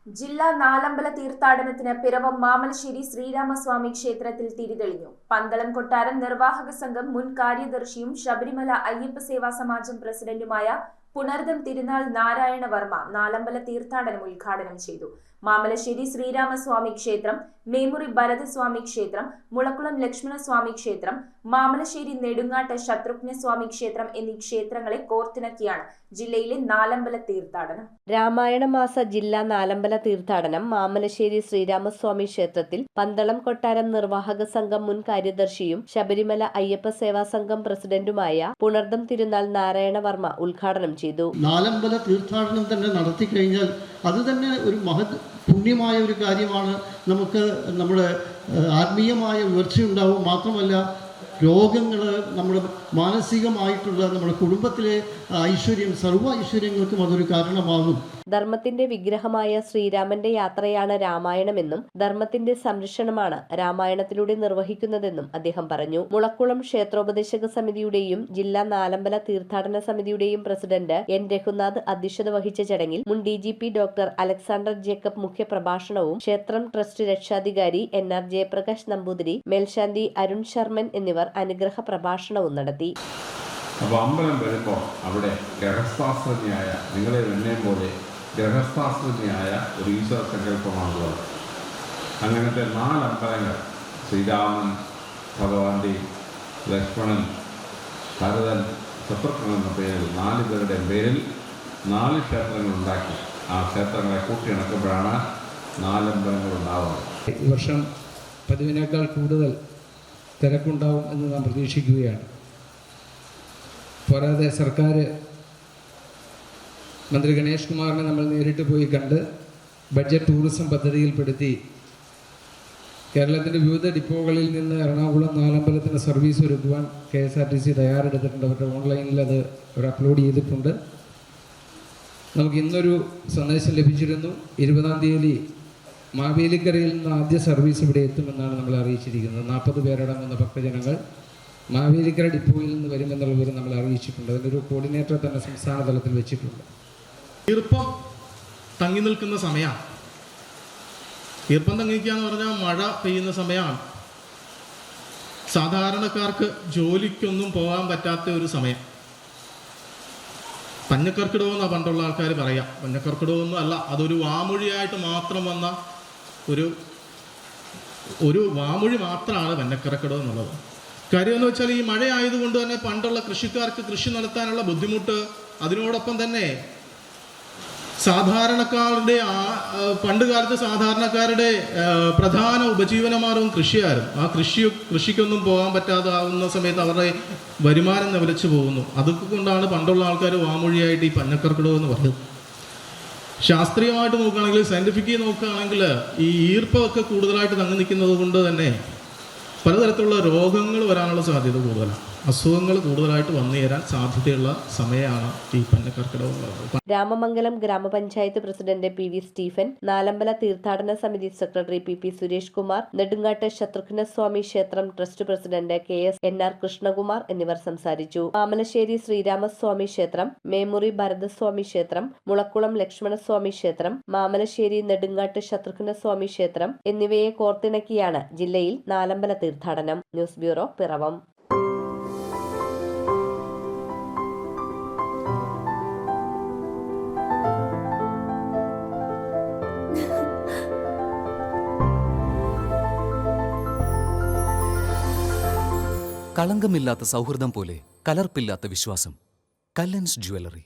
ജില്ലാ നാലമ്പല തീർത്ഥാടനത്തിന് പിറവം മാമലശ്ശേരി ശ്രീരാമസ്വാമി ക്ഷേത്രത്തിൽ തിരിതെളിഞ്ഞു. പന്തളം കൊട്ടാരം നിർവാഹക സംഘം മുൻ കാര്യദർശിയും ശബരിമല അയ്യപ്പ സേവാ സമാജം പ്രസിഡന്റുമായ പുണർദം തിരുനാൾ നാരായണ വർമ്മ നാലമ്പല തീർത്ഥാടനം ഉദ്ഘാടനം ചെയ്തു. മാമലശ്ശേരി ശ്രീരാമസ്വാമി ക്ഷേത്രം, മേമുറി ഭരതസ്വാമി ക്ഷേത്രം, മുളക്കുളം ലക്ഷ്മണസ്വാമി ക്ഷേത്രം, മാമലശ്ശേരി നെടുങ്ങാട്ട് ശത്രുഘ്നസ്വാമി ക്ഷേത്രം എന്നീ ക്ഷേത്രങ്ങളെ കോർത്തിണക്കിയാണ് ജില്ലയിലെ നാലമ്പല തീർത്ഥാടനം. രാമായണ മാസ ജില്ലാ നാലമ്പല തീർത്ഥാടനം മാമലശ്ശേരി ശ്രീരാമസ്വാമി ക്ഷേത്രത്തിൽ പന്തളം കൊട്ടാരം നിർവാഹക സംഘം മുൻ കാര്യദർശിയും ശബരിമല അയ്യപ്പ സേവാ സംഘം പ്രസിഡന്റുമായ പുണർദം തിരുനാൾ നാരായണ വർമ്മ ഉദ്ഘാടനം ചെയ്തു. നാലമ്പല തീർത്ഥാടനം തന്നെ നടത്തി കഴിഞ്ഞാൽ അത് തന്നെ ഒരു മഹത് പുണ്യമായ ഒരു കാര്യമാണ്. നമുക്ക് നമ്മുടെ ആത്മീയമായ ഉയർച്ചയുണ്ടാവും. മാത്രമല്ല രോഗങ്ങൾ, നമ്മുടെ മാനസികമായിട്ടുള്ള നമ്മുടെ കുടുംബത്തിലെ ഐശ്വര്യം, സർവ്വ ഐശ്വര്യങ്ങൾക്കും അതൊരു കാരണമാകും. ധർമ്മത്തിന്റെ വിഗ്രഹമായ ശ്രീരാമന്റെ യാത്രയാണ് രാമായണമെന്നും ധർമ്മത്തിന്റെ സംരക്ഷണമാണ് രാമായണത്തിലൂടെ നിർവഹിക്കുന്നതെന്നും അദ്ദേഹം പറഞ്ഞു. മുളക്കുളം ക്ഷേത്രോപദേശക സമിതിയുടെയും ജില്ലാ നാലമ്പല തീർത്ഥാടന സമിതിയുടെയും പ്രസിഡന്റ് എൻ രഘുനാഥ് അധ്യക്ഷത വഹിച്ച ചടങ്ങിൽ മുൻ DGP ഡോക്ടർ അലക്സാണ്ടർ ജേക്കബ് മുഖ്യപ്രഭാഷണവും ക്ഷേത്രം ട്രസ്റ്റ് രക്ഷാധികാരി NR ജയപ്രകാശ് നമ്പൂതിരി, മേൽശാന്തി അരുൺ ശർമ്മൻ എന്നിവർ അനുഗ്രഹ പ്രഭാഷണവും നടത്തി. അപ്പോൾ അമ്പലം വരുമ്പോൾ അവിടെ ഗ്രഹസ്ഥാസ്ത്രജ്ഞയായ നിങ്ങളെ എന്നെ പോലെ ഗ്രഹസ്ഥാസ്ത്രജ്ഞയായ ഒരു ഈശ്വര സങ്കല്പമാണുള്ളത്. അങ്ങനത്തെ 4 അമ്പലങ്ങൾ, ശ്രീരാമൻ ഭഗവാന്റെയും ലക്ഷ്മണൻ, ഭരതൻ, ശത്രുഘ്നൻ എന്ന പേരിൽ 4 പേരുടെ പേരിൽ 4 ക്ഷേത്രങ്ങൾ ഉണ്ടാക്കി ആ ക്ഷേത്രങ്ങളെ കൂട്ടിയിണക്കുമ്പോഴാണ് 4 അമ്പലങ്ങൾ ഉണ്ടാവുന്നത്. ഈ വർഷം പതിവിനേക്കാൾ കൂടുതൽ തിരക്കുണ്ടാവും എന്ന് നാം പ്രതീക്ഷിക്കുകയാണ്. പോരാതെ സർക്കാർ മന്ത്രി ഗണേഷ് കുമാറിനെ നമ്മൾ നേരിട്ട് പോയി കണ്ട് ബഡ്ജറ്റ് ടൂറിസം പദ്ധതിയിൽപ്പെടുത്തി കേരളത്തിൻ്റെ വിവിധ ഡിപ്പോകളിൽ നിന്ന് എറണാകുളം നാലമ്പലത്തിന് സർവീസ് ഒരുക്കുവാൻ KSRTC തയ്യാറെടുത്തിട്ടുണ്ട്. അവരുടെ ഓൺലൈനിൽ അത് അവർ അപ്ലോഡ് ചെയ്തിട്ടുണ്ട്. നമുക്ക് ഇന്നൊരു സന്ദേശം ലഭിച്ചിരുന്നു. 20-ാം തീയതി മാവേലിക്കരയിൽ നിന്ന് ആദ്യ സർവീസ് ഇവിടെ എത്തുമെന്നാണ് നമ്മൾ അറിയിച്ചിരിക്കുന്നത്. 40 പേരടങ്ങുന്ന ഭക്തജനങ്ങൾ മാവേലിക്കര ഡിപ്പോയിൽ നിന്ന് വരുമെന്നുള്ള വിവരം നമ്മൾ അറിയിച്ചിട്ടുണ്ട്. അതിൻ്റെ ഒരു കോർഡിനേറ്റർ തന്നെ സംസ്ഥാന തലത്തിൽ വെച്ചിട്ടുണ്ട്. ഈർപ്പം തങ്ങി നിൽക്കുന്ന സമയമാണ്. ഈർപ്പം തങ്ങിക്കുക എന്ന് പറഞ്ഞാൽ മഴ പെയ്യുന്ന സമയമാണ്. സാധാരണക്കാർക്ക് ജോലിക്കൊന്നും പോകാൻ പറ്റാത്ത ഒരു സമയം. പഞ്ഞക്കർക്കിടകം എന്നാണ് പണ്ടുള്ള ആൾക്കാർ പറയാം. പഞ്ഞക്കർക്കിടകമൊന്നും അല്ല, അതൊരു വാമൊഴിയായിട്ട് മാത്രം വന്ന ഒരു വാമൊഴി മാത്രമാണ് പഞ്ഞക്കർക്കിടകം എന്നുള്ളത്. കാര്യമെന്ന് വെച്ചാൽ ഈ മഴ ആയതുകൊണ്ട് തന്നെ പണ്ടുള്ള കൃഷിക്കാർക്ക് കൃഷി നടത്താനുള്ള ബുദ്ധിമുട്ട്, അതിനോടൊപ്പം തന്നെ സാധാരണക്കാരുടെ പണ്ട് കാലത്ത് സാധാരണക്കാരുടെ പ്രധാന ഉപജീവനമാർഗം കൃഷിയായിരുന്നു. ആ കൃഷിക്കൊന്നും പോകാൻ പറ്റാതെ ആവുന്ന സമയത്ത് അവരുടെ വരുമാനം നിലച്ചു പോകുന്നു. അതുകൊണ്ടാണ് പണ്ടുള്ള ആൾക്കാർ വാമൊഴിയായിട്ട് ഈ പഞ്ഞക്കർക്കിടകം എന്ന് പറയുന്നത്. ശാസ്ത്രീയമായിട്ട് നോക്കുകയാണെങ്കിൽ, സയൻറ്റിഫിക്കലി നോക്കുകയാണെങ്കിൽ ഈ ഈർപ്പമൊക്കെ കൂടുതലായിട്ട് തങ്ങി നിൽക്കുന്നത് കൊണ്ട് തന്നെ പലതരത്തിലുള്ള രോഗങ്ങൾ വരാനുള്ള സാധ്യത കൂടുതലാണ്. അസുഖങ്ങൾ കൂടുതലായിട്ട് വന്നു ചേരാൻ സാധ്യതയുള്ള സമയമാണ് ഈ പഞ്ഞക്കർക്കിടകം. രാമമംഗലം ഗ്രാമപഞ്ചായത്ത് പ്രസിഡന്റ് PV സ്റ്റീഫൻ, നാലമ്പല തീർത്ഥാടന സമിതി സെക്രട്ടറി PP സുരേഷ് കുമാർ, നെടുങ്ങാട്ട് ശത്രുഘ്നസ്വാമി ക്ഷേത്രം trust president KS NR Krishnakumar എന്നിവർ സംസാരിച്ചു. മാമലശ്ശേരി ശ്രീരാമസ്വാമി ക്ഷേത്രം, മേമുറി ഭരതസ്വാമി ക്ഷേത്രം, മുളക്കുളം ലക്ഷ്മണസ്വാമി ക്ഷേത്രം, മാമലശ്ശേരി നെടുങ്ങാട്ട് ശത്രുഘ്നസ്വാമി ക്ഷേത്രം എന്നിവയെ കോർത്തിണക്കിയാണ് ജില്ലയിൽ നാലമ്പല തീർത്ഥാടനം. News bureau, Piravom. കളങ്കമില്ലാത്ത സൗഹൃദം പോലെ കലർപ്പില്ലാത്ത വിശ്വാസം. കല്ലൻസ് ജ്വല്ലറി.